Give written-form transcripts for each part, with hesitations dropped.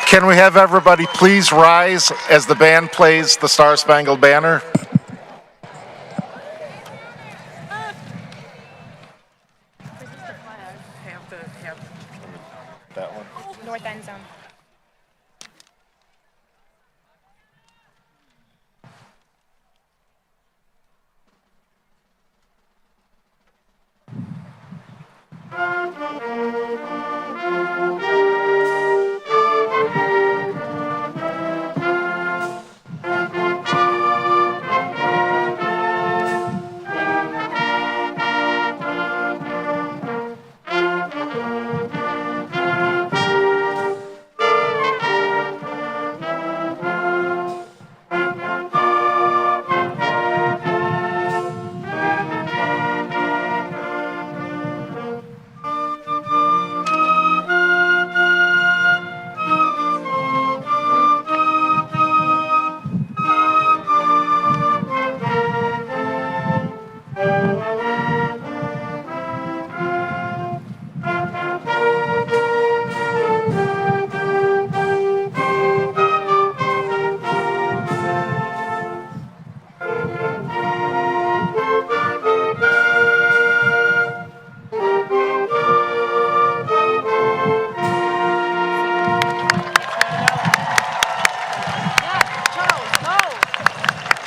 Can we have everybody please rise as the band plays the Star Spangled Banner? That one. North end zone.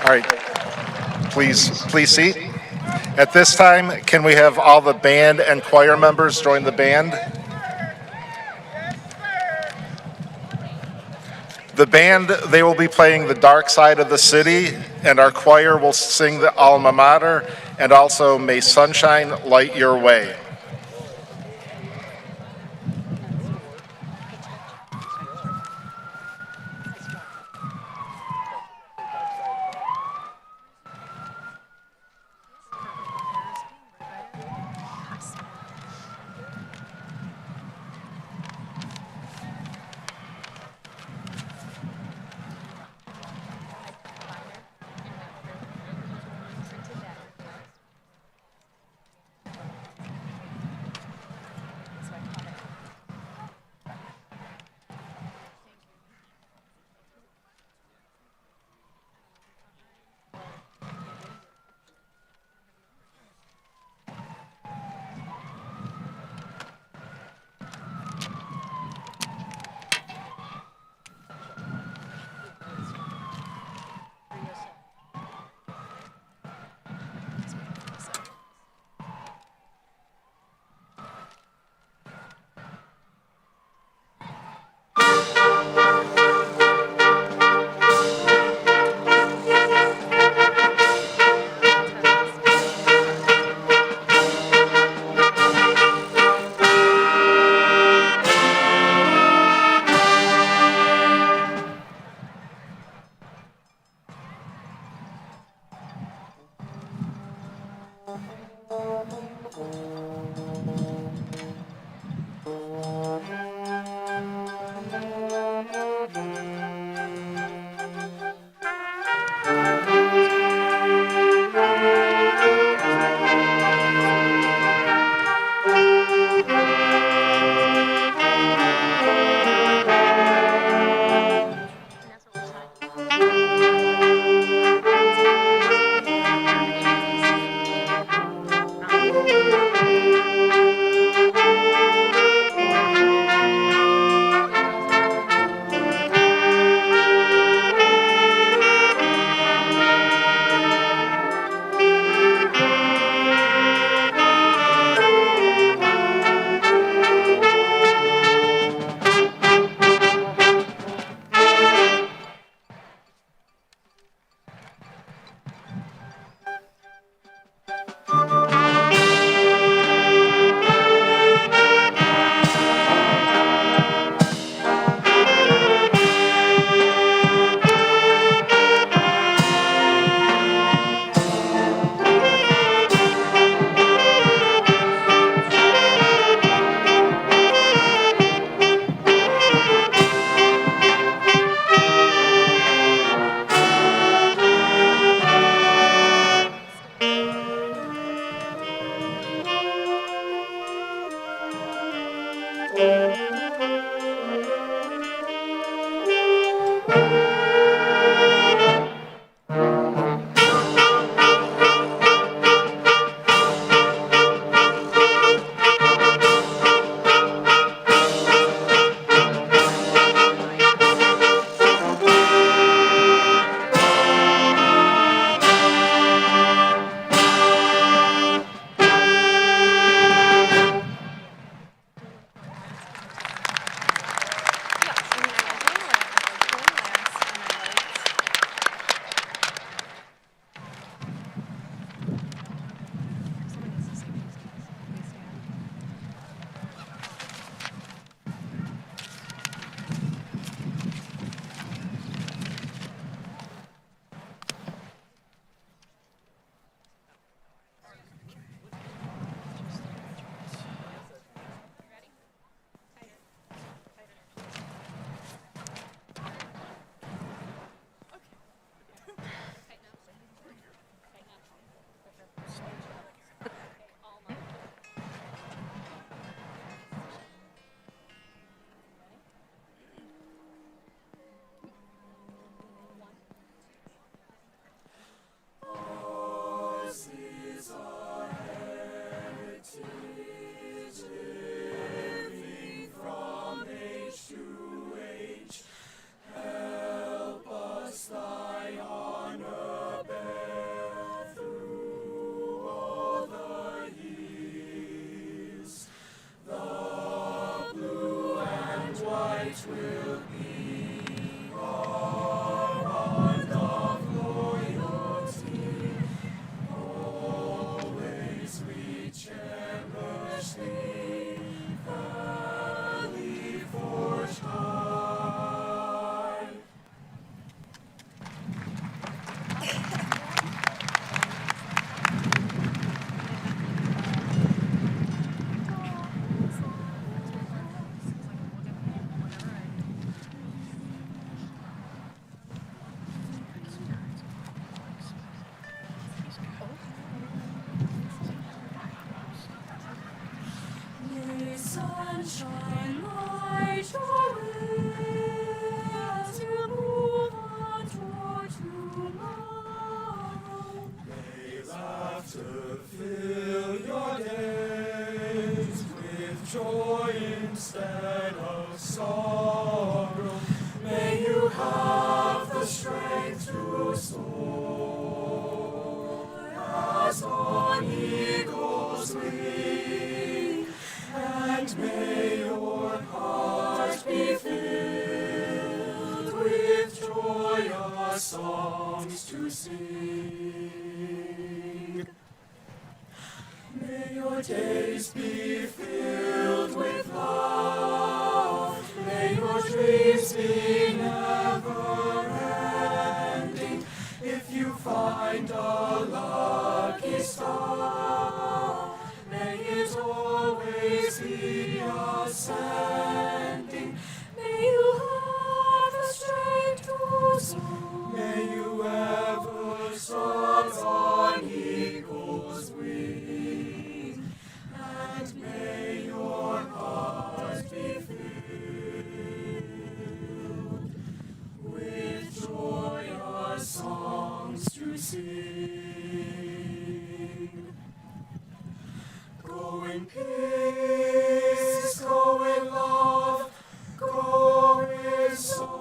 All right, please seat. At this time, can we have all the band and choir members join the band? The band, they will be playing The Dark Side of the City, and our choir will sing the Alma Mater, and also May Sunshine Light Your Way. Sunshine, light your way as you move on toward tomorrow. May laughter fill your days with joy instead of sorrow. May you have the strength to soar as on eagle's wing. And may your heart be filled with joyous songs to sing. May your days be filled with love. May your dreams be never ending. If you find a lucky star, may it always be ascending. May you have the strength to soar. May you ever soar on eagle's wing. And may your heart be filled with joyous songs to sing. Go in peace, go in love, go in song.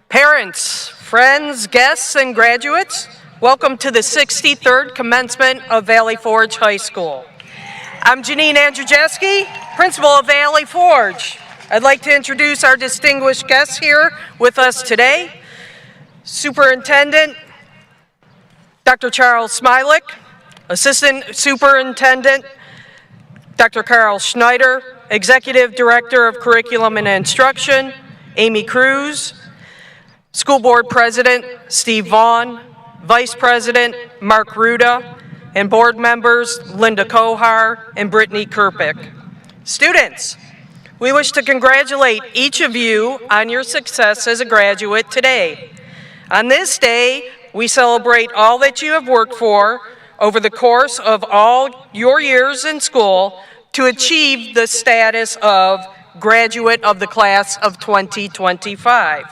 Parents, friends, guests, and graduates, welcome to the 63rd Commencement of Valley Forge High School. I'm Janine Andrzejewski, Principal of Valley Forge. I'd like to introduce our distinguished guests here with us today. Superintendent Dr. Charles Smilik, Assistant Superintendent Dr. Carl Schneider, Executive Director of Curriculum and Instruction Amy Cruz, School Board President Steve Vaughn, Vice President Mark Ruda, and board members Linda Kohar and Brittany Kerpick. Students, we wish to congratulate each of you on your success as a graduate today. On this day, we celebrate all that you have worked for over the course of all your years in school to achieve the status of graduate of the class of 2025.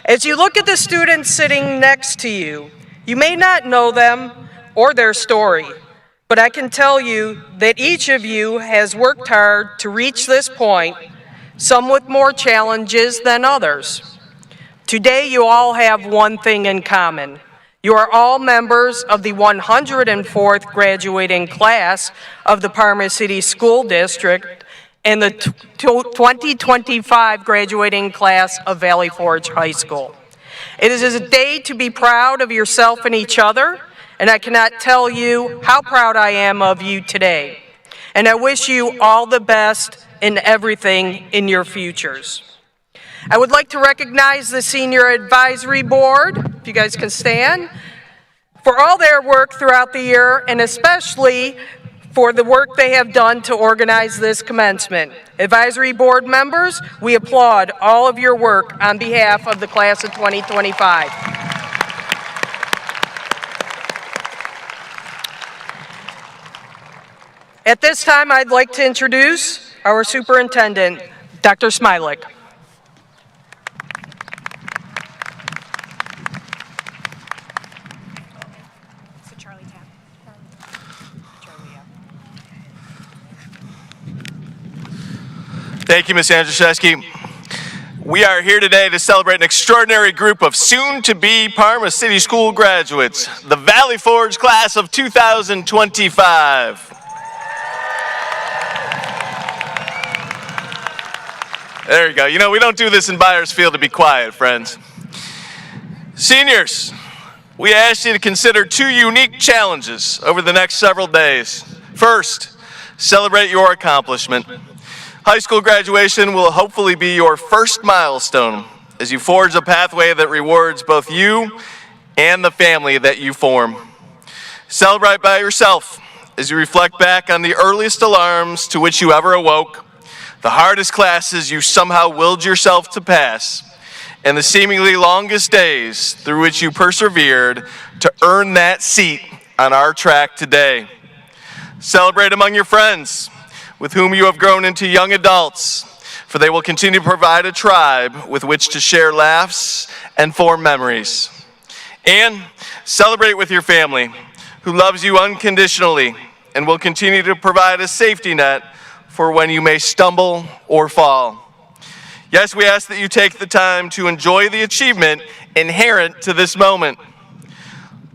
As you look at the students sitting next to you, you may not know them or their story, but I can tell you that each of you has worked hard to reach this point, some with more challenges than others. Today, you all have one thing in common. You are all members of the 104th graduating class of the Parma City School District and the 2025 graduating class of Valley Forge High School. It is a day to be proud of yourself and each other, and I cannot tell you how proud I am of you today. And I wish you all the best in everything in your futures. I would like to recognize the Senior Advisory Board, if you guys can stand. for all their work throughout the year, and especially for the work they have done to organize this commencement. Advisory board members, we applaud all of your work on behalf of the class of 2025. At this time, I'd like to introduce our superintendent, Dr. Smilek. Thank you, Ms. Andrzejewski. We are here today to celebrate an extraordinary group of soon-to-be Parma City School graduates, the Valley Forge class of 2025. There you go. You know, we don't do this in Byers Field to be quiet, friends. Seniors, we ask you to consider two unique challenges over the next several days. First, celebrate your accomplishment. High school graduation will hopefully be your first milestone as you forge a pathway that rewards both you and the family that you form. Celebrate by yourself as you reflect back on the earliest alarms to which you ever awoke, the hardest classes you somehow willed yourself to pass, and the seemingly longest days through which you persevered to earn that seat on our track today. Celebrate among your friends, with whom you have grown into young adults, for they will continue to provide a tribe with which to share laughs and form memories. And celebrate with your family, who loves you unconditionally and will continue to provide a safety net for when you may stumble or fall. Yes, we ask that you take the time to enjoy the achievement inherent to this moment.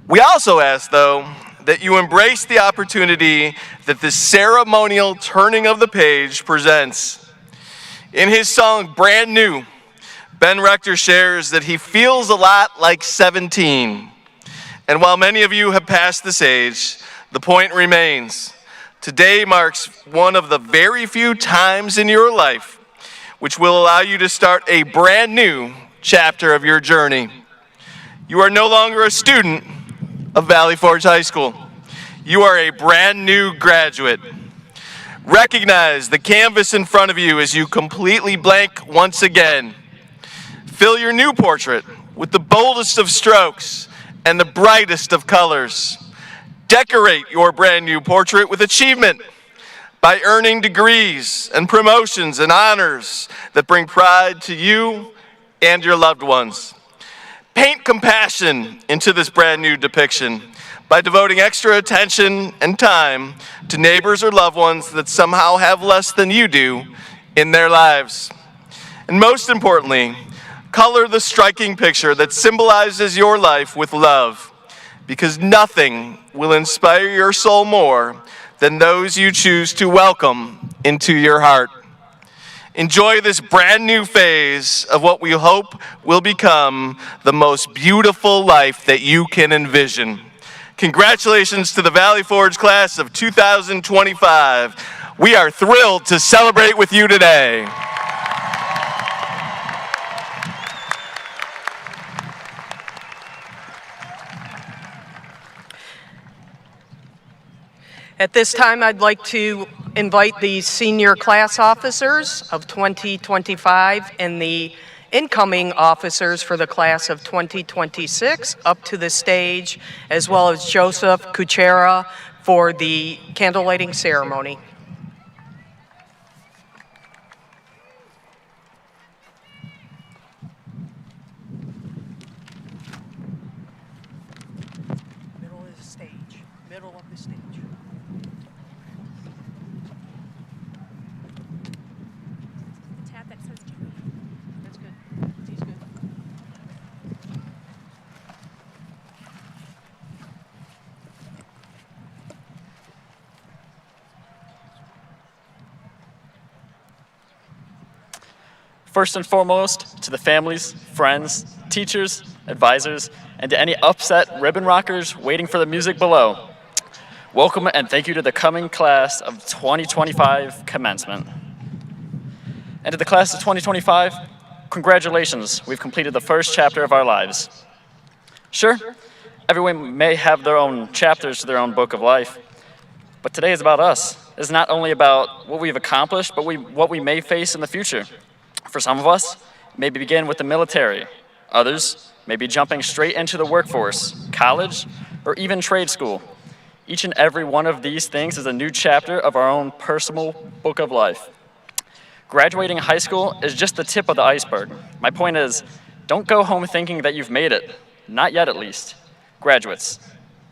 We also ask, though, that you embrace the opportunity that the ceremonial turning of the page presents. In his song, Brand New, Ben Rector shares that he feels a lot like 17. And while many of you have passed this age, the point remains. Today marks one of the very few times in your life which will allow you to start a brand new chapter of your journey. You are no longer a student of Valley Forge High School. You are a brand new graduate. Recognize the canvas in front of you as you completely blank once again. Fill your new portrait with the boldest of strokes and the brightest of colors. Decorate your brand new portrait with achievement by earning degrees and promotions and honors that bring pride to you and your loved ones. Paint compassion into this brand new depiction by devoting extra attention and time to neighbors or loved ones that somehow have less than you do in their lives. And most importantly, color the striking picture that symbolizes your life with love, because nothing will inspire your soul more than those you choose to welcome into your heart. Enjoy this brand new phase of what we hope will become the most beautiful life that you can envision. Congratulations to the Valley Forge class of 2025. We are thrilled to celebrate with you today. At this time, I'd like to invite the senior class officers of 2025 and the incoming officers for the class of 2026 up to the stage, as well as Joseph Kuchera for the candle lighting ceremony. Middle of the stage. Middle of the stage. Tab that says Jimmy. That's good. He's good. First and foremost, to the families, friends, teachers, advisors, and to any upset ribbon rockers waiting for the music below. Welcome and thank you to the coming class of 2025 commencement. And to the class of 2025, congratulations, we've completed the first chapter of our lives. Sure, Everyone may have their own chapters to their own book of life, but today is about us. It's not only about what we've accomplished, but what we may face in the future. For some of us, maybe begin with the military. Others may be jumping straight into the workforce, college, or even trade school. Each and every one of these things is a new chapter of our own personal book of life. Graduating high school is just the tip of the iceberg. My point is, don't go home thinking that you've made it. Not yet, at least. Graduates,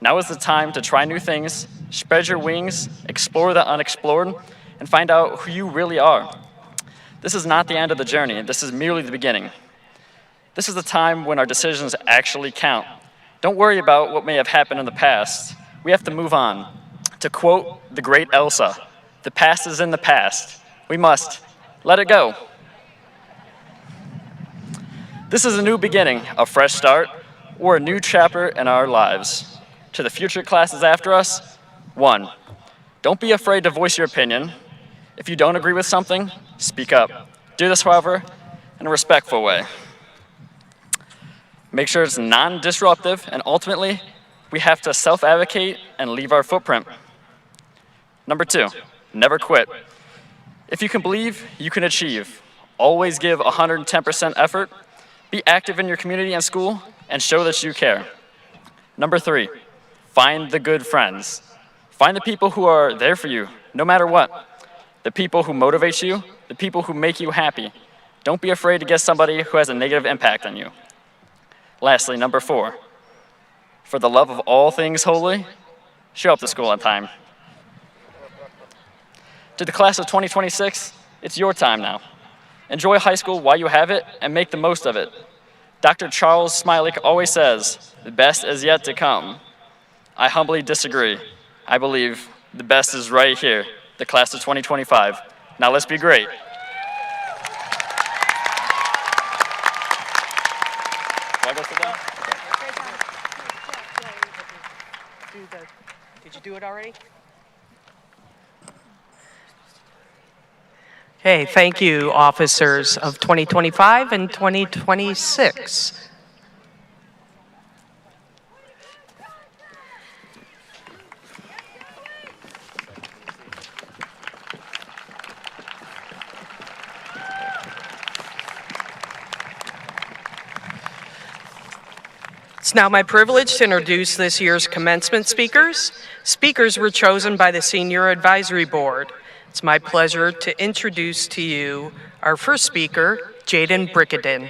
now is the time to try new things, spread your wings, explore the unexplored, and find out who you really are. This is not the end of the journey. This is merely the beginning. This is the time when our decisions actually count. Don't worry about what may have happened in the past. We have to move on. To quote the great Elsa, the past is in the past. We must let it go. This is a new beginning, a fresh start, or a new chapter in our lives. To the future classes after us, 1, don't be afraid to voice your opinion. If you don't agree with something, speak up. Do this, however, in a respectful way. Make sure it's non-disruptive, and ultimately, we have to self-advocate and leave our footprint. Number 2, never quit. If you can believe, you can achieve. Always give 110% effort. Be active in your community and school, and show that you care. Number 3, find the good friends. Find the people who are there for you, no matter what. The people who motivate you, the people who make you happy. Don't be afraid to get somebody who has a negative impact on you. Lastly, number 4, for the love of all things holy, show up to school on time. To the class of 2026, it's your time now. Enjoy high school while you have it and make the most of it. Dr. Charles Smiley always says, the best is yet to come. I humbly disagree. I believe the best is right here, the class of 2025. Now let's be great. Do I go sit down? Did you do it already? Okay, thank you, officers of 2025 and 2026. It's now my privilege to introduce this year's commencement speakers. Speakers were chosen by the Senior Advisory Board. It's my pleasure to introduce to you our first speaker, Jaden Brickenden.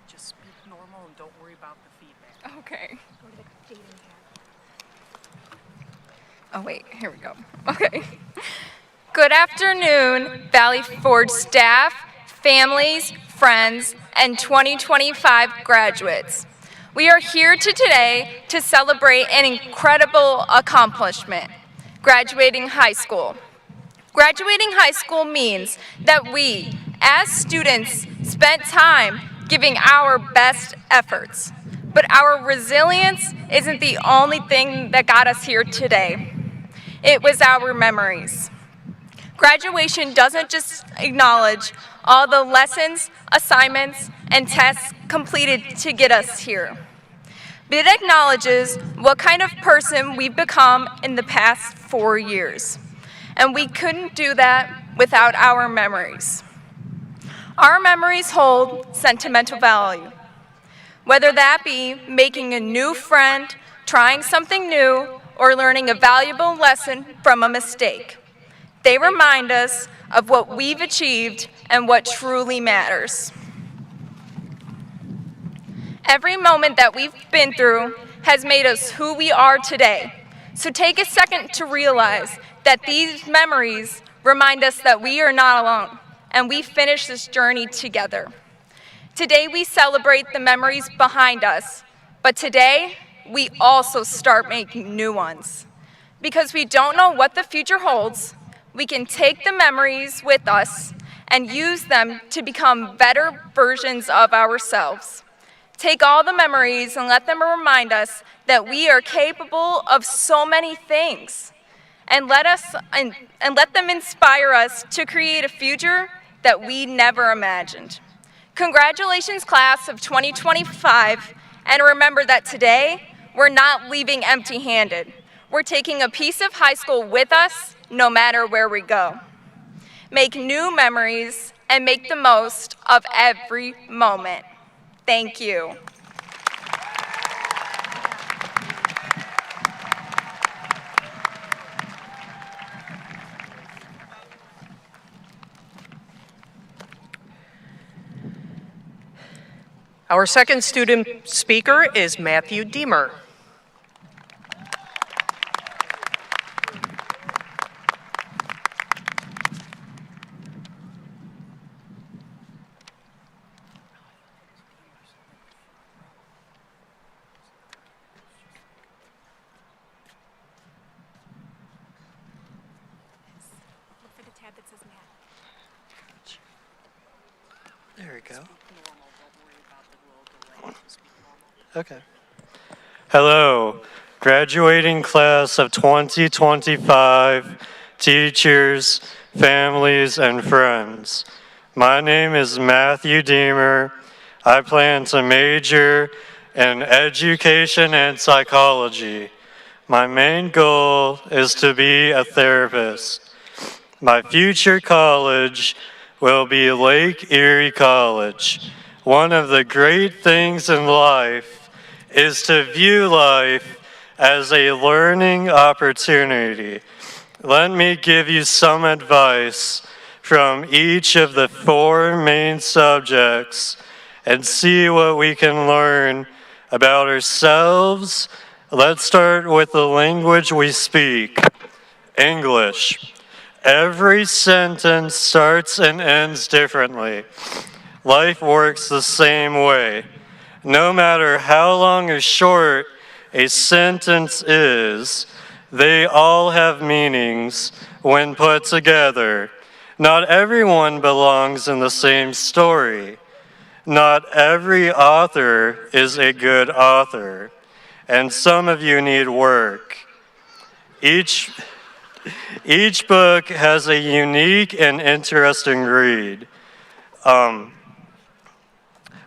Just speak normal and don't worry about the feedback. Okay. Oh, wait, here we go. Okay. Good afternoon, Valley Forge staff, families, friends, and 2025 graduates. We are here today to celebrate an incredible accomplishment, graduating high school. Graduating high school means that we, as students, spent time giving our best efforts. But our resilience isn't the only thing that got us here today. It was our memories. Graduation doesn't just acknowledge all the lessons, assignments, and tests completed to get us here. But it acknowledges what kind of person we've become in the past 4 years. And we couldn't do that without our memories. Our memories hold sentimental value. Whether that be making a new friend, trying something new, or learning a valuable lesson from a mistake. They remind us of what we've achieved and what truly matters. Every moment that we've been through has made us who we are today. So take a second to realize that these memories remind us that we are not alone and we finish this journey together. Today we celebrate the memories behind us, but today we also start making new ones. Because we don't know what the future holds, we can take the memories with us and use them to become better versions of ourselves. Take all the memories and let them remind us that we are capable of so many things. And let them inspire us to create a future that we never imagined. Congratulations, class of 2025, and remember that today, we're not leaving empty-handed. We're taking a piece of high school with us, no matter where we go. Make new memories and make the most of every moment. Thank you. Our second student speaker is Matthew Deemer. There we go. Okay. Hello, graduating class of 2025, teachers, families, and friends. My name is Matthew Deemer. I plan to major in education and psychology. My main goal is to be a therapist. My future college will be Lake Erie College. One of the great things in life is to view life as a learning opportunity. Let me give you some advice from each of the 4 main subjects and see what we can learn about ourselves. Let's start with the language we speak, English. Every sentence starts and ends differently. Life works the same way. No matter how long or short a sentence is, they all have meanings when put together. Not everyone belongs in the same story. Not every author is a good author, and some of you need work. Each book has a unique and interesting read.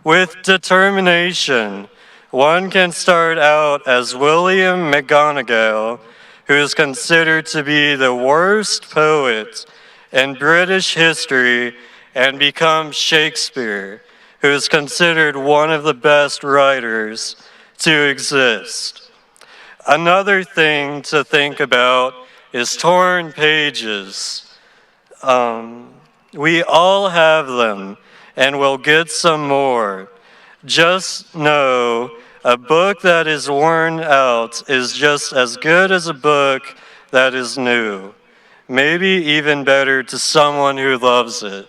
With determination, one can start out as William McGonagall, who is considered to be the worst poet in British history, and become Shakespeare, who is considered one of the best writers to exist. Another thing to think about is torn pages. We all have them, and we'll get some more. Just know a book that is worn out is just as good as a book that is new. Maybe even better to someone who loves it.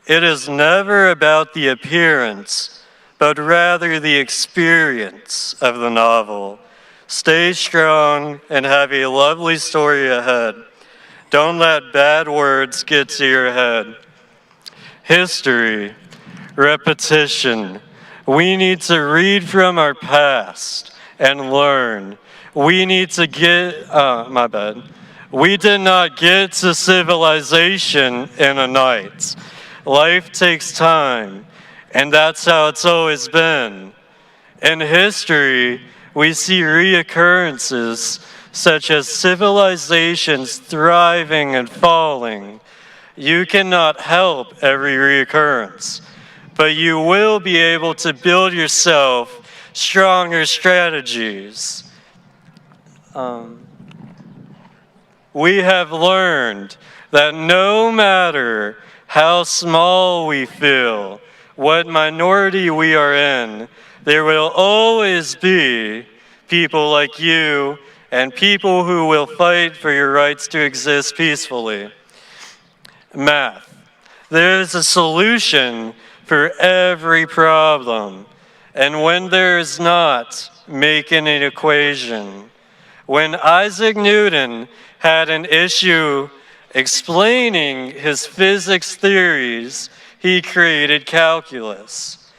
It is never about the appearance, but rather the experience of the novel. Stay strong and have a lovely story ahead. Don't let bad words get to your head. History, repetition. We need to read from our past and learn. We need to get, We did not get to civilization in a night. Life takes time, and that's how it's always been. In history, we see reoccurrences such as civilizations thriving and falling. You cannot help every reoccurrence, but you will be able to build yourself stronger strategies. We have learned that no matter how small we feel, what minority we are in, there will always be people like you and people who will fight for your rights to exist peacefully. Math. There is a solution for every problem. And when there is not, make an equation. When Isaac Newton had an issue explaining his physics theories, he created calculus.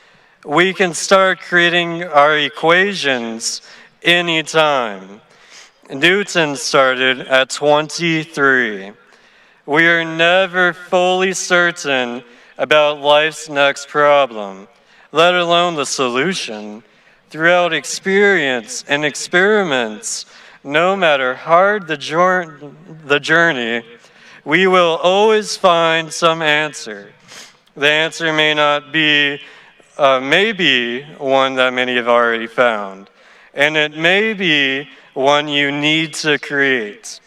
We can start creating our equations anytime. Newton started at 23. We are never fully certain about life's next problem, let alone the solution. Throughout experience and experiments, no matter hard the journey, we will always find some answer. The answer may not be, may be one that many have already found, and it may be one you need to create.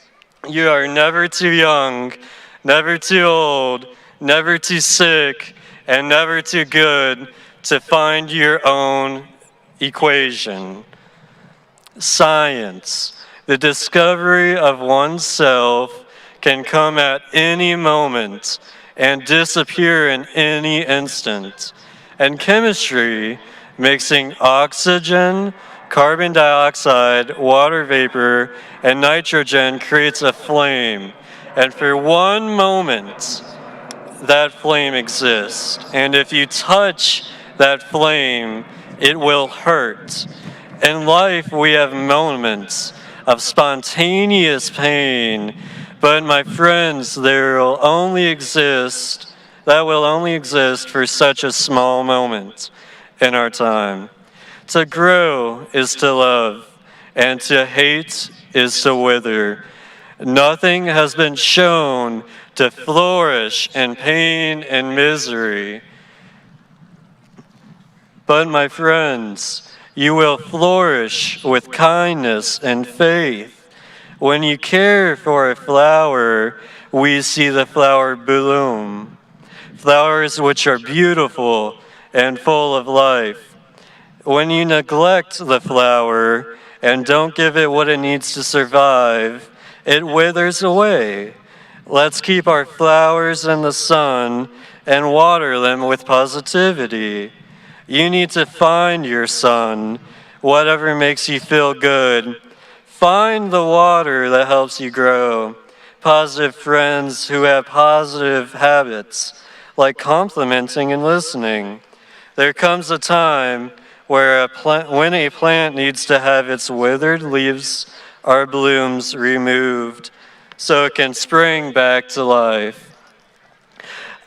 You are never too young, never too old, never too sick, and never too good to find your own equation. Science, the discovery of oneself, can come at any moment and disappear in any instant. And chemistry, mixing oxygen, carbon dioxide, water vapor, and nitrogen creates a flame. And for one moment, that flame exists. And if you touch that flame, it will hurt. In life, we have moments of spontaneous pain, but my friends, that will only exist for such a small moment in our time. To grow is to love, and to hate is to wither. Nothing has been shown to flourish in pain and misery. But my friends, you will flourish with kindness and faith. When you care for a flower, we see the flower bloom. Flowers which are beautiful and full of life. When you neglect the flower and don't give it what it needs to survive, it withers away. Let's keep our flowers in the sun and water them with positivity. You need to find your sun, whatever makes you feel good. Find the water that helps you grow. Positive friends who have positive habits, like complimenting and listening. There comes a time where when a plant needs to have its withered leaves or blooms removed so it can spring back to life.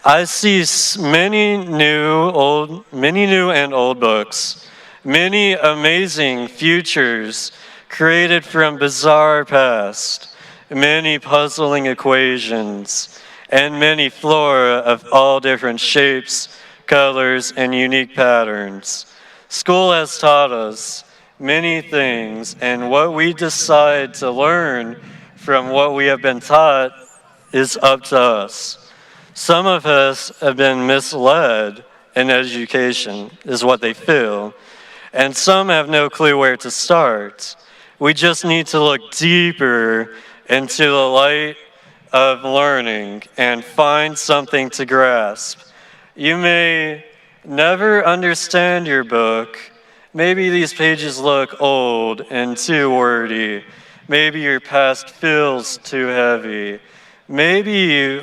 I see many new and old books, many amazing futures created from bizarre past, many puzzling equations, and many flora of all different shapes, colors, and unique patterns. School has taught us many things, and what we decide to learn from what we have been taught is up to us. Some of us have been misled in education, is what they feel, and some have no clue where to start. We just need to look deeper into the light of learning and find something to grasp. You may never understand your book. Maybe these pages look old and too wordy. Maybe your past feels too heavy. Maybe you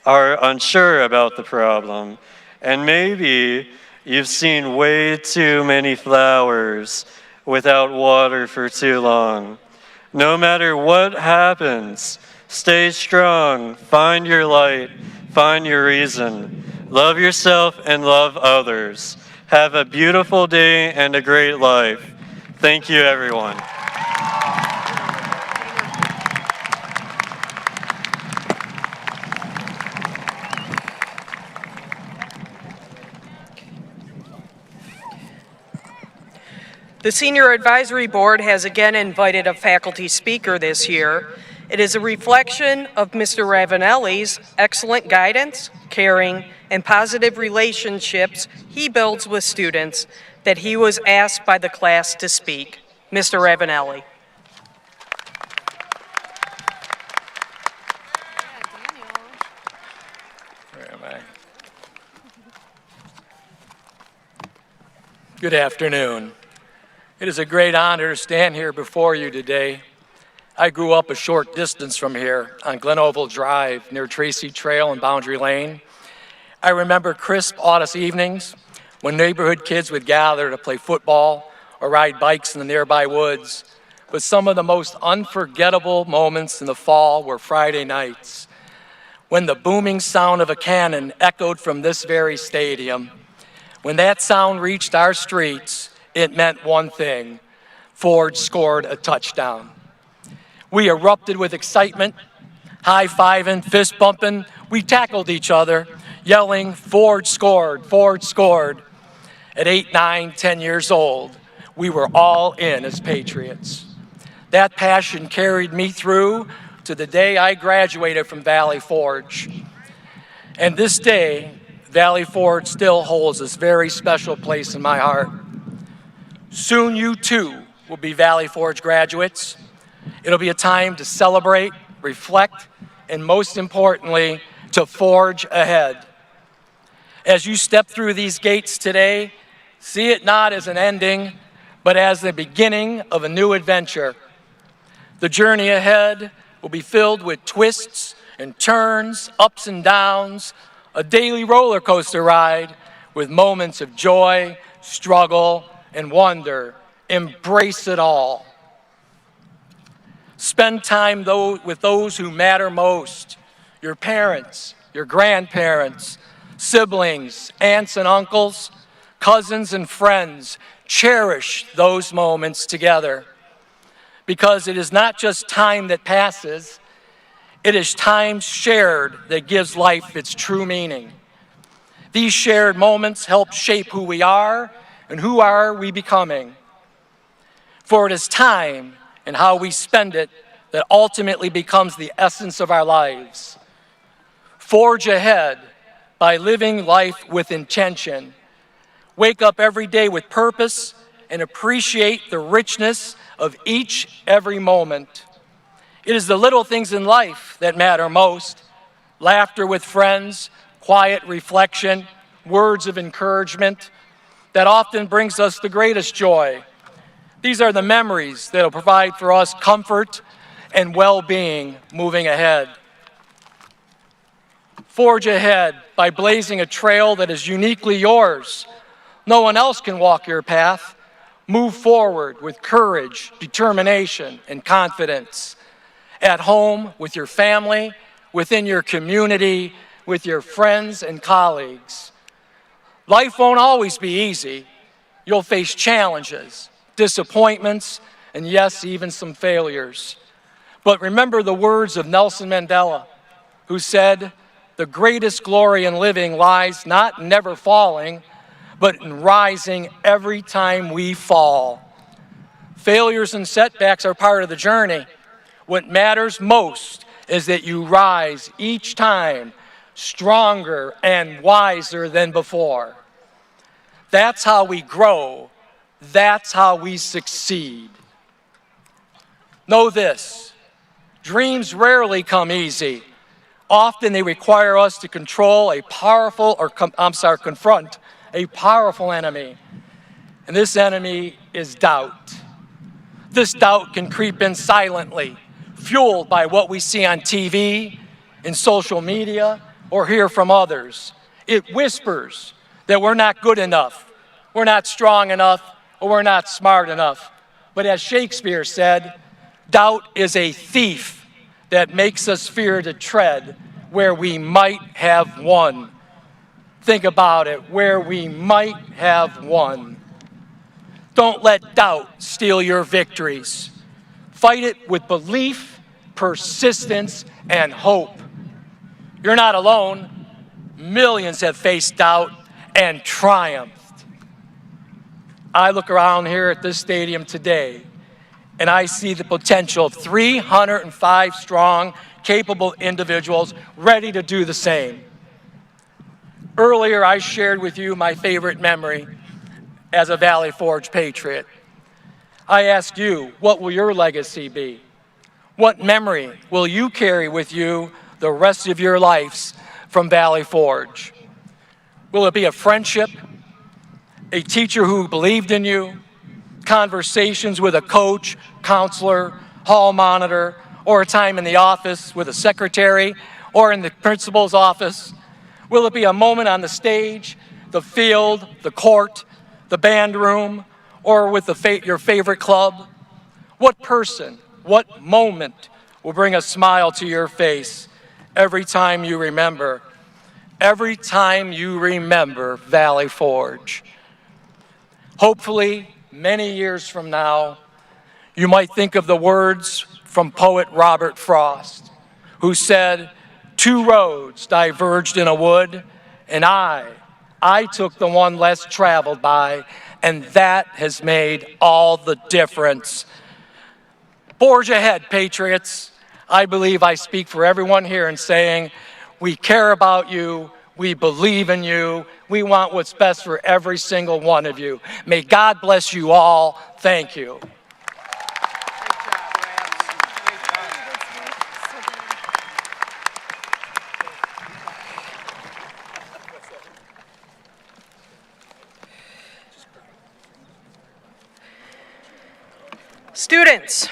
are unsure about the problem. And maybe you've seen way too many flowers without water for too long. No matter what happens, stay strong, find your light, find your reason. Love yourself and love others. Have a beautiful day and a great life. Thank you, everyone. The Senior Advisory Board has again invited a faculty speaker this year. It is a reflection of Mr. Ravanelli's excellent guidance, caring, and positive relationships he builds with students that he was asked by the class to speak. Mr. Ravanelli. Where am I? Good afternoon. It is a great honor to stand here before you today. I grew up a short distance from here on Glen Oval Drive near Tracy Trail and Boundary Lane. I remember crisp August evenings when neighborhood kids would gather to play football or ride bikes in the nearby woods. But some of the most unforgettable moments in the fall were Friday nights, when the booming sound of a cannon echoed from this very stadium. When that sound reached our streets, it meant one thing: Ford scored a touchdown. We erupted with excitement, high-fiving, fist-bumping. We tackled each other, yelling, "Ford scored, Ford scored." At 8, 9, 10 years old, we were all in as patriots. That passion carried me through to the day I graduated from Valley Forge. And this day, Valley Forge still holds this very special place in my heart. Soon you too will be Valley Forge graduates. It'll be a time to celebrate, reflect, and most importantly, to forge ahead. As you step through these gates today, see it not as an ending, but as the beginning of a new adventure. The journey ahead will be filled with twists and turns, ups and downs, a daily roller coaster ride with moments of joy, struggle, and wonder. Embrace it all. Spend time with those who matter most: your parents, your grandparents, siblings, aunts and uncles, cousins and friends. Cherish those moments together, because it is not just time that passes, it is time shared that gives life its true meaning. These shared moments help shape who we are and who are we becoming. For it is time and how we spend it that ultimately becomes the essence of our lives. Forge ahead by living life with intention. Wake up every day with purpose and appreciate the richness of every moment. It is the little things in life that matter most: laughter with friends, quiet reflection, words of encouragement that often brings us the greatest joy. These are the memories that will provide for us comfort and well-being moving ahead. Forge ahead by blazing a trail that is uniquely yours. No one else can walk your path. Move forward with courage, determination, and confidence. At home, with your family, within your community, with your friends and colleagues. Life won't always be easy. You'll face challenges, disappointments, and yes, even some failures. But remember the words of Nelson Mandela, who said, "The greatest glory in living lies not in never falling, but in rising every time we fall." Failures and setbacks are part of the journey. What matters most is that you rise each time stronger and wiser than before. That's how we grow. That's how we succeed. Know this: dreams rarely come easy. Often they require us to confront a powerful enemy. And this enemy is doubt. This doubt can creep in silently, fueled by what we see on TV, in social media, or hear from others. It whispers that we're not good enough, we're not strong enough, or we're not smart enough. But as Shakespeare said, doubt is a thief that makes us fear to tread where we might have won. Think about it, where we might have won. Don't let doubt steal your victories. Fight it with belief, persistence, and hope. You're not alone. Millions have faced doubt and triumphed. I look around here at this stadium today, and I see the potential of 305 strong, capable individuals ready to do the same. Earlier, I shared with you my favorite memory as a Valley Forge patriot. I asked you, what will your legacy be? What memory will you carry with you the rest of your lives from Valley Forge? Will it be a friendship, a teacher who believed in you, conversations with a coach, counselor, hall monitor, or a time in the office with a secretary or in the principal's office? Will it be a moment on the stage the field, the court, the band room, or with your favorite club? What person, what moment will bring a smile to your face every time you remember Valley Forge? Hopefully, many years from now, you might think of the words from poet Robert Frost, who said, "Two roads diverged in a wood, and I took the one less traveled by, and that has made all the difference." Forge ahead, Patriots. I believe I speak for everyone here in saying we care about you, we believe in you, we want what's best for every single one of you. May God bless you all. Thank you. Students,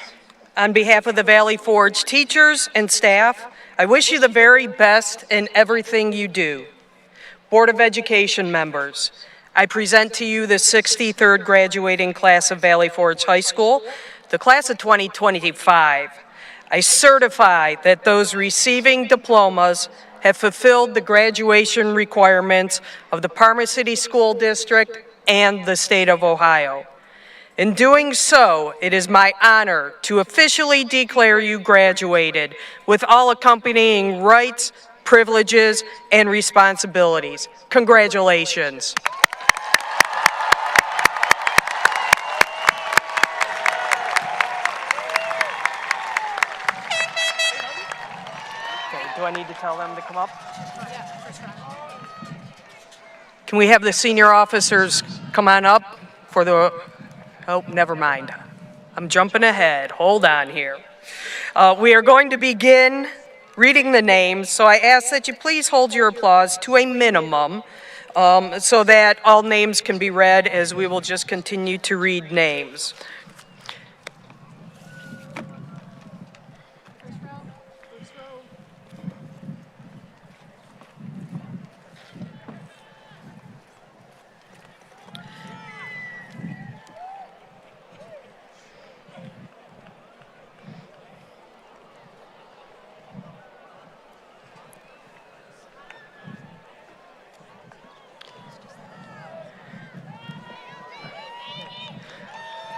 on behalf of the Valley Forge teachers and staff, I wish you the very best in everything you do. Board of Education members, I present to you the 63rd graduating class of Valley Forge High School, the class of 2025. I certify that those receiving diplomas have fulfilled the graduation requirements of the Parma City School District and the state of Ohio. In doing so, it is my honor to officially declare you graduated with all accompanying rights, privileges, and responsibilities. Congratulations. Okay, do I need to tell them to come up? Can we have the senior officers come on up for the... Oh, never mind. I'm jumping ahead. Hold on here. We are going to begin reading the names, so I ask that you please hold your applause to a minimum so that all names can be read, as we will just continue to read names.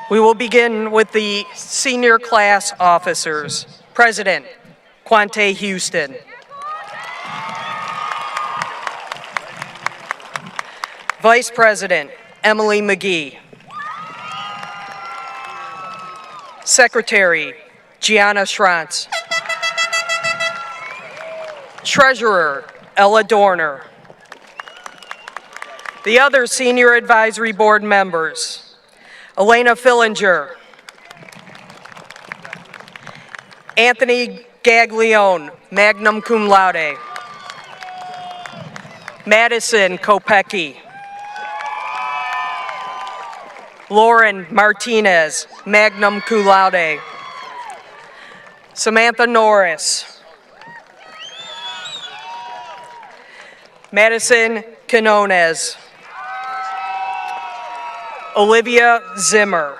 We will begin with the senior class officers. President, Quante Houston. Vice President, Emily McGee. Secretary, Gianna Schrantz. Treasurer, Ella Dorner. The other senior advisory board members, Elena Fillinger, Anthony Gaglione, magna cum laude, Madison Kopecki, Lauren Martinez, magna cum laude, Samantha Norris, Madison Quinones, Olivia Zimmer.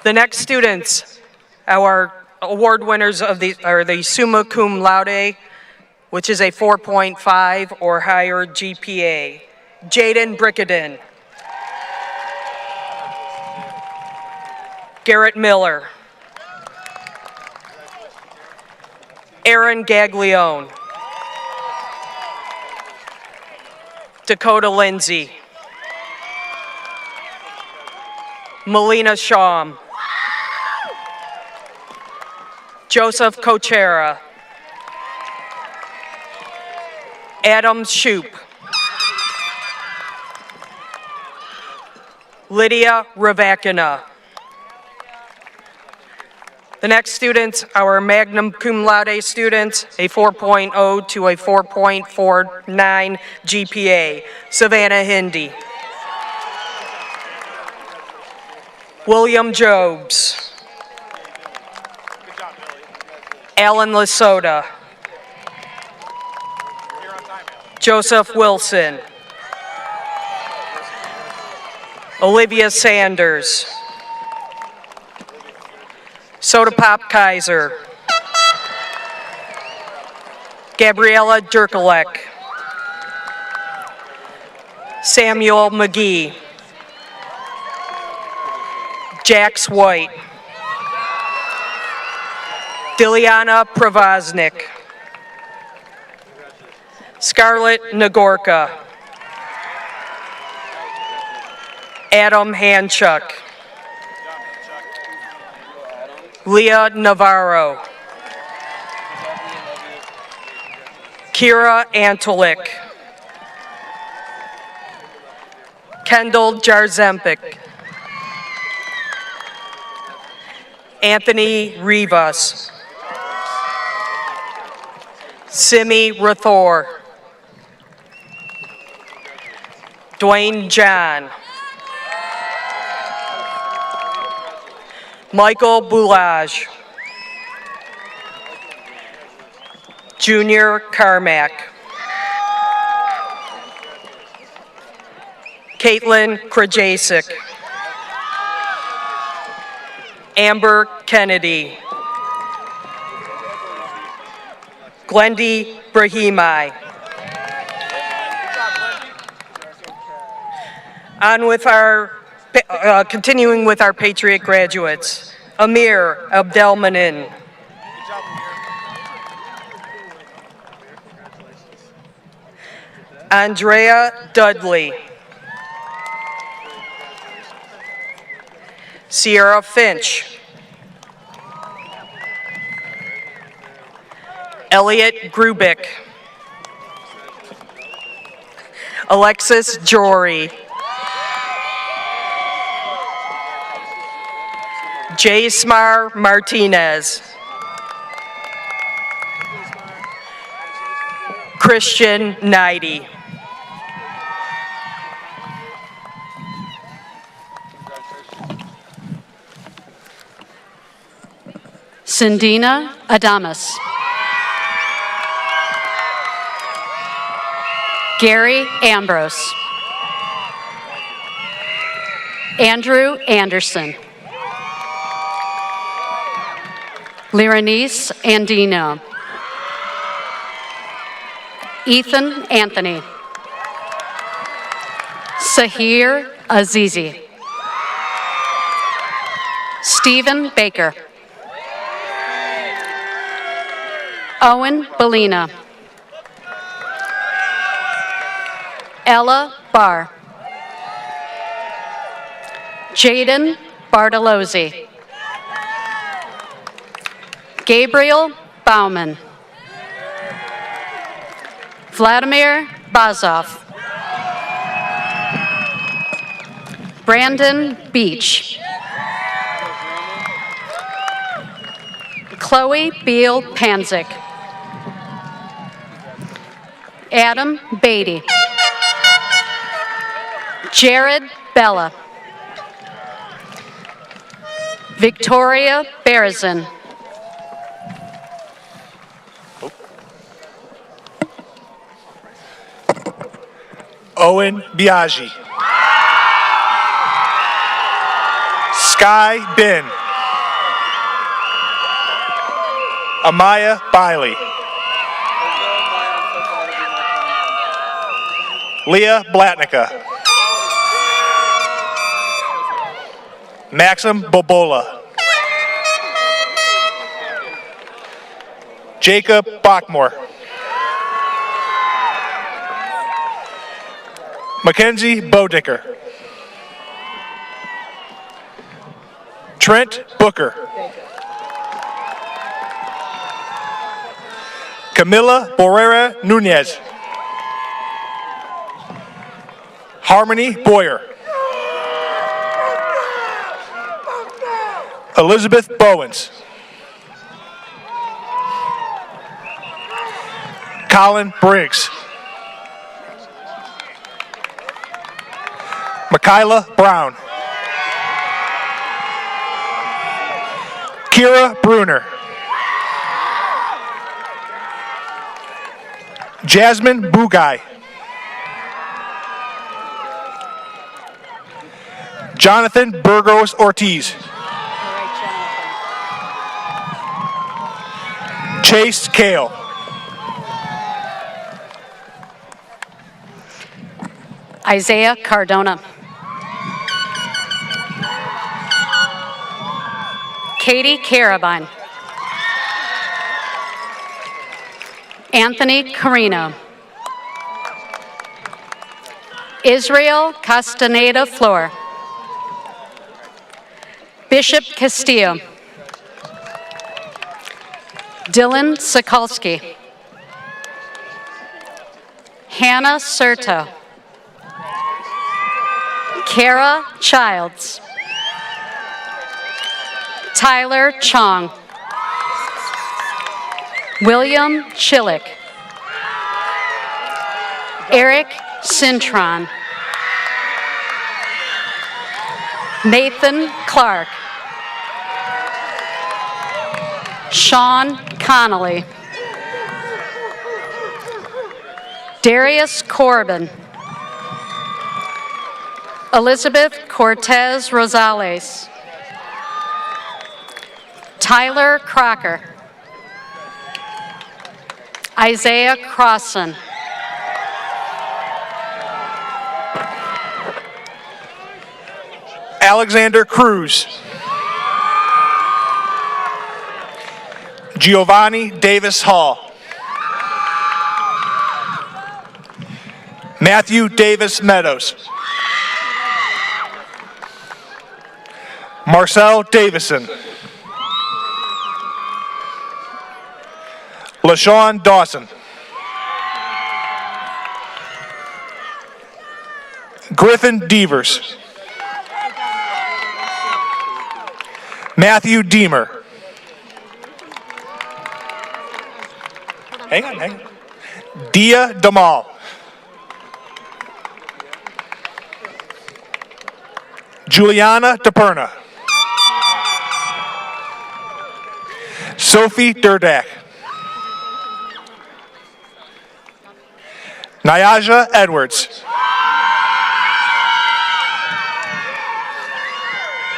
The next students, our award winners are the summa cum laude, which is a 4.5 or higher GPA. Jaden Brickenden. Garrett Miller. Aaron Gaglione. Dakota Lindsay. Melina Shawm. Joseph Cochera. Adam Shoup. Lydia Ravakina. The next students, our magna cum laude students, a 4.0 to a 4.49 GPA. Savannah Hindy. William Jobs. Alan Lasota. Joseph Wilson. Olivia Sanders. Soda Pop Kaiser. Gabriella Jerkolek. Samuel McGee. Jax White. Diliana Pravaznik. Scarlett Nagorka. Adam Hanchuk. Leah Navarro. Kira Antolik. Kendall Jarzempik. Anthony Rivas. Simi Rathor. Dwayne John. Michael Boulage. Junior Carmack. Caitlin Krajacek. Amber Kennedy. Glendy Brahimi. On with our, continuing with our Patriot graduates. Amir Abdelmanin. Andrea Dudley. Sierra Finch. Elliot Grubik. Alexis Jory. Jaysmar Martinez. Christian Nighty. Cindina Adamus. Gary Ambrose. Andrew Anderson. Lyranese Andino. Ethan Anthony. Sahir Azizi. Stephen Baker. Owen Belina. Ella Barr. Jaden Bartolozzi. Gabriel Bauman. Vladimir Bazov. Brandon Beach. Chloe Beal Panzik. Adam Beatty. Jared Bella. Victoria Berzin. Owen Biaggi. Sky Bin. Amaya Biley. Leah Blatnica. Maxim Bobola. Jacob Bachmore. Mackenzie Bodicker. Trent Booker. Camila Borrera Nunez. Harmony Boyer. Elizabeth Bowens. Colin Briggs. Michaela Brown. Kira Bruner. Jasmine Bugai. Jonathan Burgos Ortiz. Chase Kale. Isaiah Cardona. Katie Carabine. Anthony Carino. Israel Castaneda Flor. Bishop Castillo. Dylan Sokolsky. Hannah Serto. Kara Childs. Tyler Chong. William Chillick. Eric Cintron. Nathan Clark. Sean Connolly. Darius Corbin. Elizabeth Cortez Rosales. Tyler Crocker. Isaiah Crossan. Alexander Cruz. Giovanni Davis Hall. Matthew Davis Meadows. Marcel Davison. LaShawn Dawson. Griffin Devers. Matthew Deemer. Hang on. Dia Damal. Juliana DePerna. Sophie Durdak. Nyaja Edwards.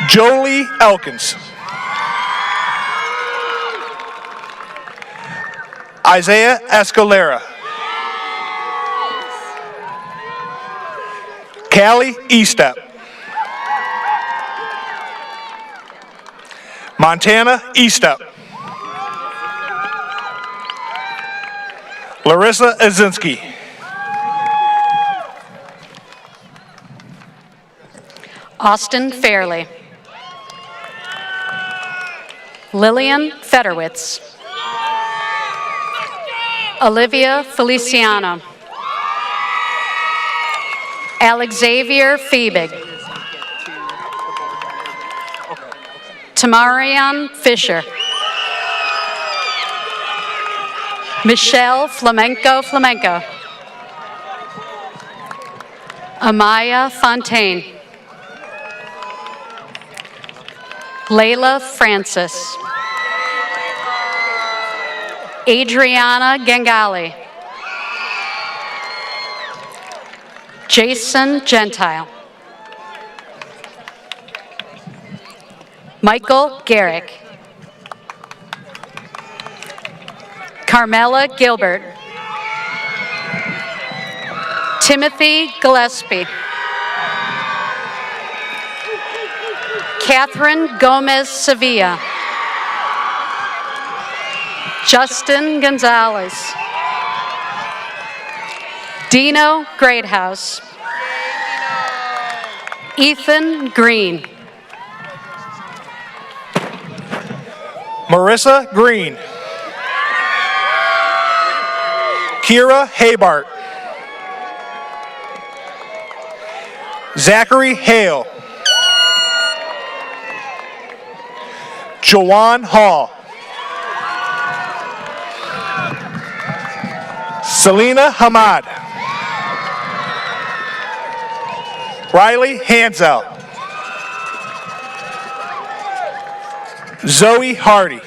Jolie Elkins. Isaiah Escalera. Callie Estep. Montana Estep. Larissa Azinski. Austin Fairley. Lillian Federwitz. Olivia Feliciano. Alexavier Fiebig. Tamarian Fisher. Michelle Flamenco. Amaya Fontaine. Layla Francis. Adriana Gangali. Jason Gentile. Michael Garrick. Carmela Gilbert. Timothy Gillespie. Catherine Gomez Sevilla. Justin Gonzalez. Dino Greathouse. Ethan Green. Marissa Green. Kira Habart. Zachary Hale. Jawan Hall. Selena Hamad. Riley Hansel. Zoe Hardy.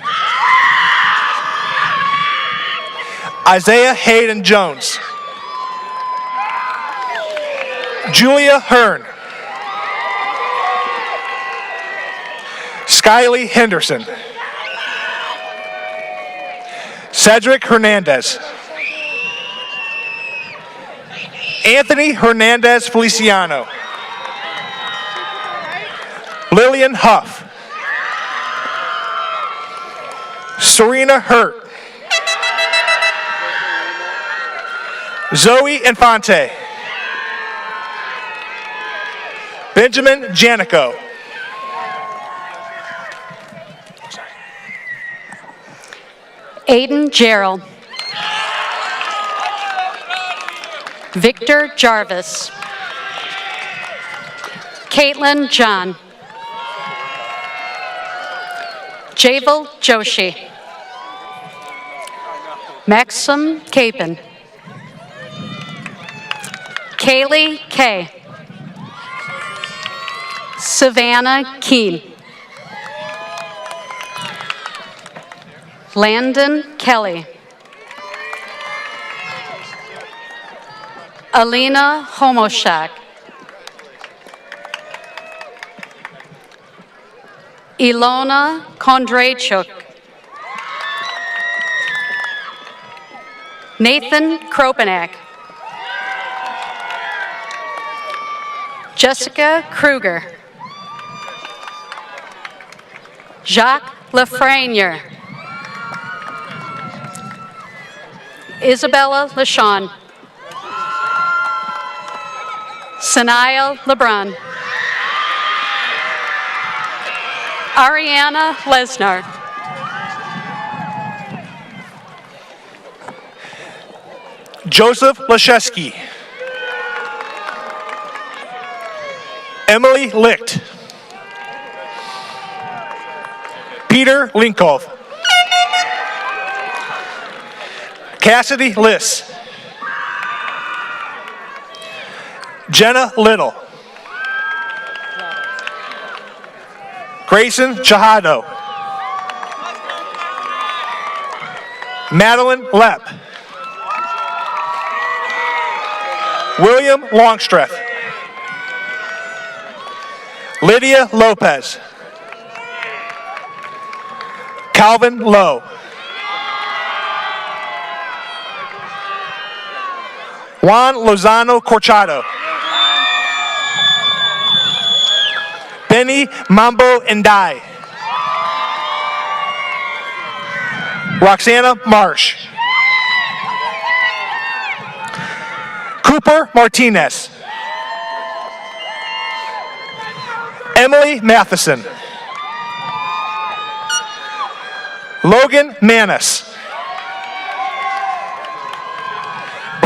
Isaiah Hayden Jones. Julia Hearn. Skyly Henderson. Cedric Hernandez. Anthony Hernandez Feliciano. Lillian Huff. Serena Hurt. Zoe Infante. Benjamin Janico. Aiden Gerald. Victor Jarvis. Caitlin John. Javel Joshi. Maxim Capon. Kaylee Kay. Savannah Keen. Landon Kelly. Alina Homoshak. Ilona Kondrachuk. Nathan Kropanak. Jessica Kruger. Jacques Lafreniere. Isabella LaShawn. Sanaya LeBron. Ariana Lesnar. Joseph Lashesky. Emily Licht. Peter Linkov. Cassidy Liss. Jenna Little. Grayson Chahado. Madeline Lepp. William Longstreth. Lydia Lopez. Calvin Lowe. Juan Lozano Corchado. Benny Mambo Ndai. Roxana Marsh. Cooper Martinez. Emily Matheson. Logan Manis.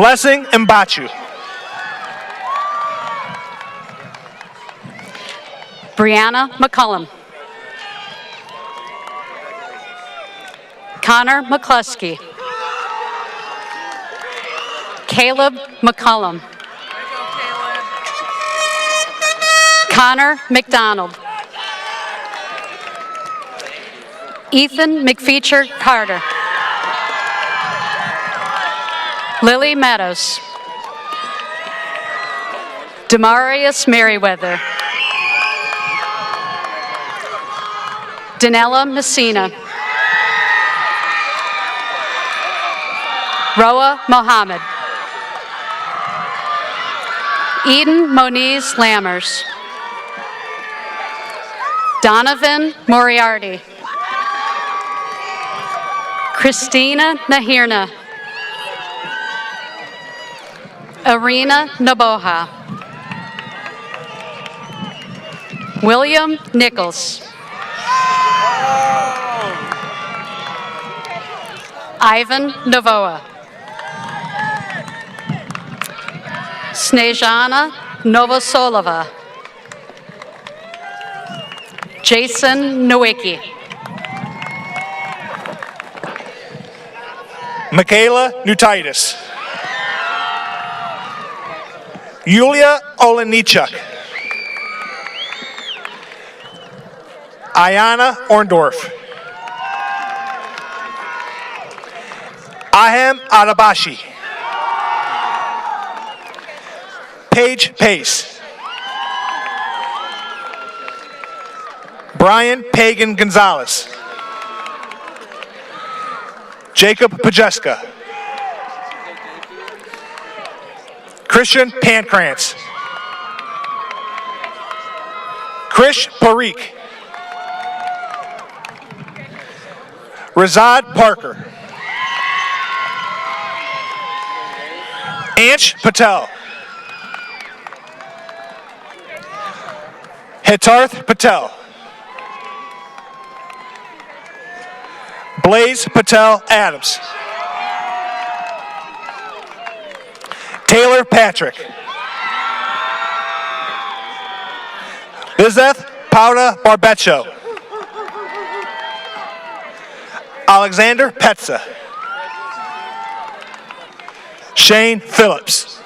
Blessing Mbachu. Brianna McCullum. Connor McCluskey. Caleb McCullum. Connor McDonald. Ethan McFeature Carter. Lily Meadows. Demarius Merriweather. Danella Messina. Roa Mohammed. Eden Moniz Lammers. Donovan Moriarty. Christina Nahirna. Arena Naboha. William Nichols. Ivan Novoa. Snejana Novosolova. Jason Nowicki. Michaela Nutitis. Yulia Olenichuk. Ayana Orndorff. Ahem Arabashi. Paige Pace. Brian Pagan Gonzalez. Jacob Pajeska. Christian Pankrantz. Krish Parikh. Razad Parker. Ansh Patel. Hitarth Patel. Blaze Patel Adams. Taylor Patrick. Lizeth Pauda Barbecho. Alexander Petza. Shane Phillips.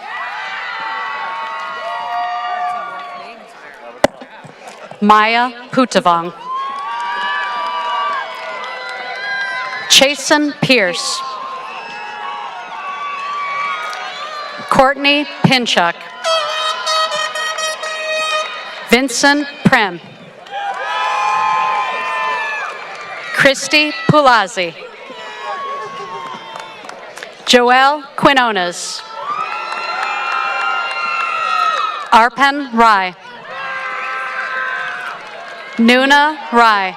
Maya Putavong. Chasen Pierce. Courtney Pinchuk. Vincent Prem. Christy Pulazzi. Joelle Quinones. Arpen Rai. Nuna Rai.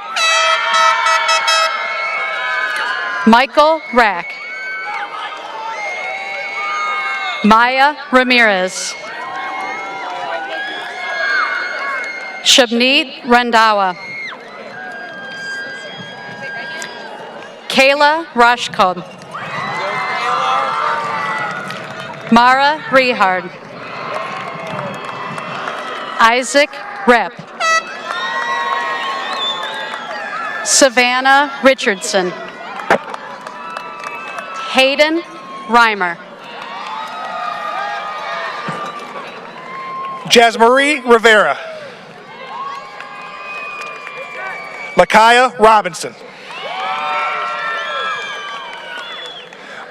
Michael Rack. Maya Ramirez. Shabneet Randawa. Kayla Rashkod. Mara Rehard. Isaac Rep. Savannah Richardson. Hayden Reimer. Jasmarie Rivera. Lakaya Robinson.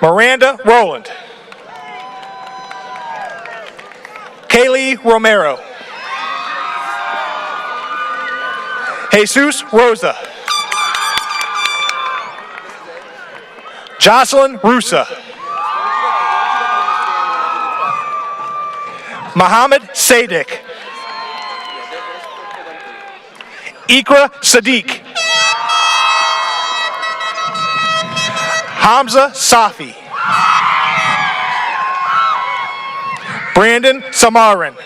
Miranda Rowland. Kaylee Romero. Jesus Rosa. Jocelyn Rusa. Mohammed Sadik. Ikra Sadiq. Hamza Safi. Brandon Samarin.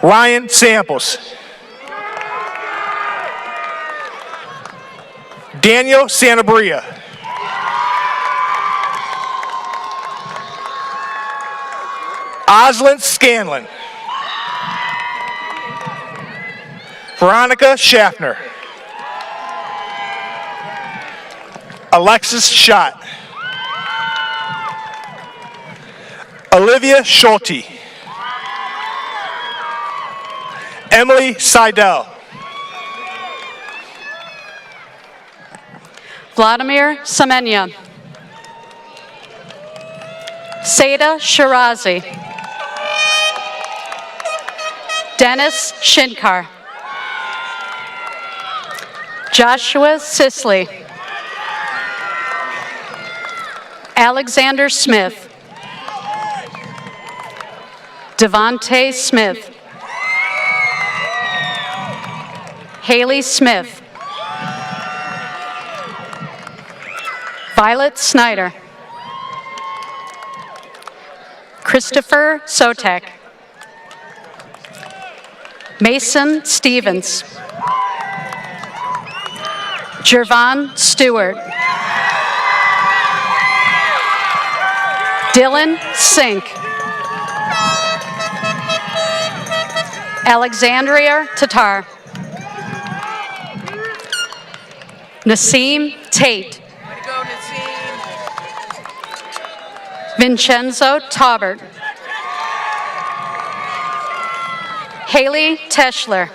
Ryan Samples. Daniel Santabria. Oslin Scanlon. Veronica Schaffner. Alexis Schott. Olivia Schulte. Emily Seidel. Vladimir Semenya. Seda Shirazi. Dennis Shinkar. Joshua Sisley. Alexander Smith. Devontae Smith. Haley Smith. Violet Snyder. Christopher Sotek. Mason Stevens. Jervon Stewart. Dylan Sink. Alexandria Tatar. Nassim Tate. Vincenzo Taubert. Haley Teschler.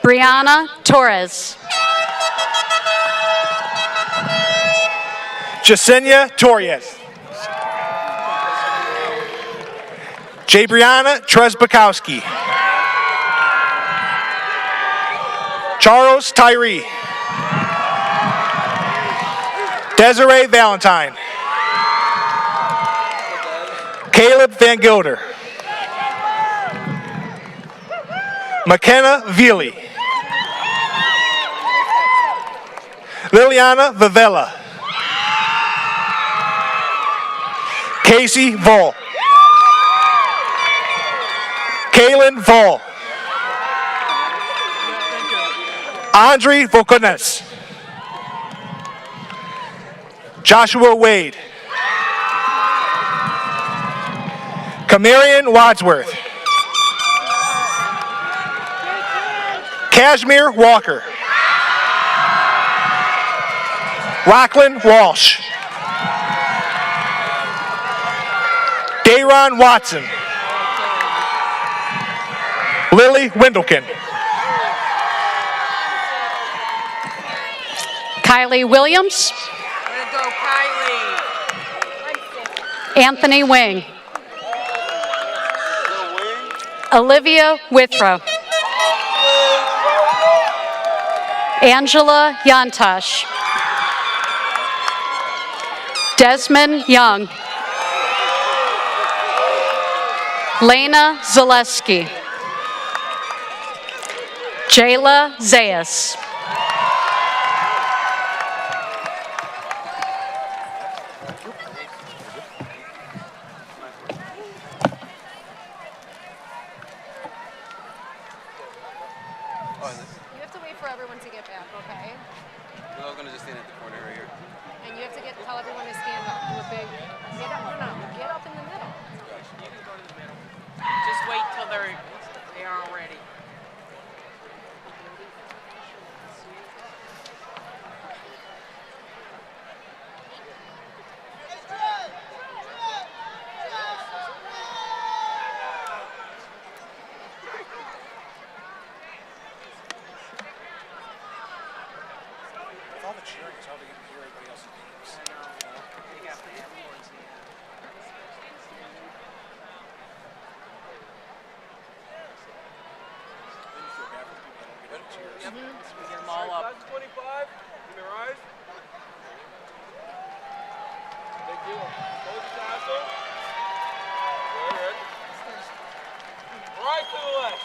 Brianna Torres. Jasenia Torres. Jabrianna Tresbakowski. Charles Tyree. Desiree Valentine. Caleb Van Gilder. McKenna Veely. Liliana Vivella. Casey Vol. Kaylin Vol. Andre Volkones. Joshua Wade. Camarion Wadsworth. Kashmir Walker. Lachlan Walsh. Dayron Watson. Lily Wendelkin. Kylie Williams. Way to go, Kylie. Anthony Wing. Olivia Withrow. Angela Yantosh. Desmond Young. Lena Zaleski. Jayla Zayas. You have to wait for everyone to get back, okay? We're all gonna just stand at the corner right here. And you have to tell everyone to stand up. Do a big, get up, no, get up in the middle. You can go to the middle. Just wait till they are all ready. With all the cheering, it's hard to hear everybody else's names. I know. They got the airports in. Then you feel bad for people that don't get any cheers. Yep. We get them all up. 25, give me a rise. Big deal. Hold the tassel. Good. Right to the left.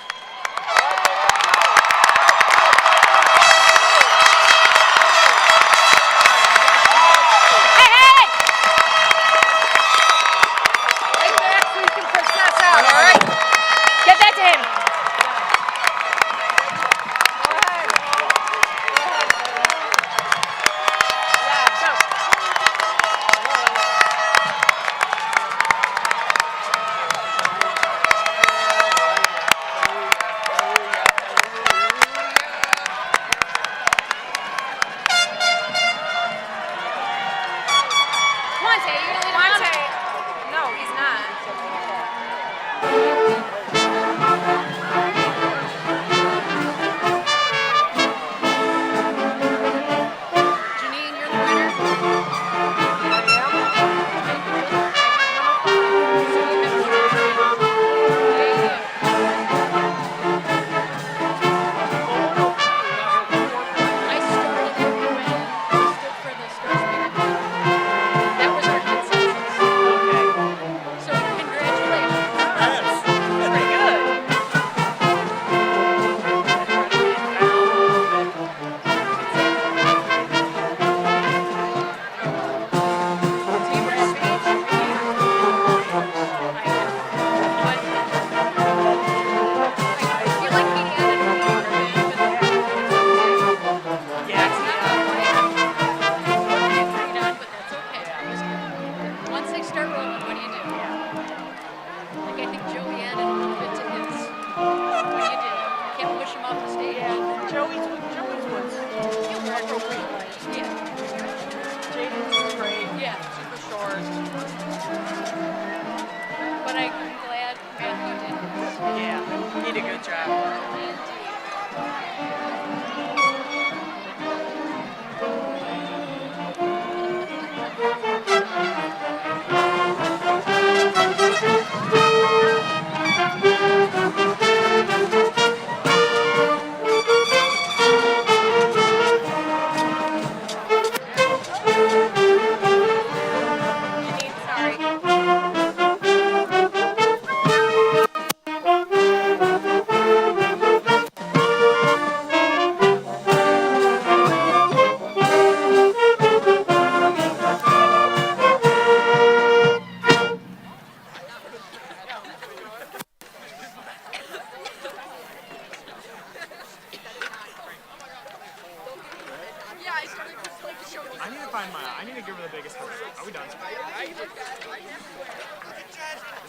No, he's not. Janine, you're the winner. I started it when we stood for the Stars Meeting. That was our consensus. So congratulations. Pretty good. I feel like he added a little bit, but that's not the plan. Agreed on, but that's okay. Once they start rolling, what do you do? Like I think Joey added a little bit to his. What do you do? Can't push him off the stage. Joey's was appropriate. Yeah. Jaden's was great. Yeah. Super short. But I'm glad Matthew did his. Yeah, he did a good job. Indeed. I need to find I need to give her the biggest heart. Are we done?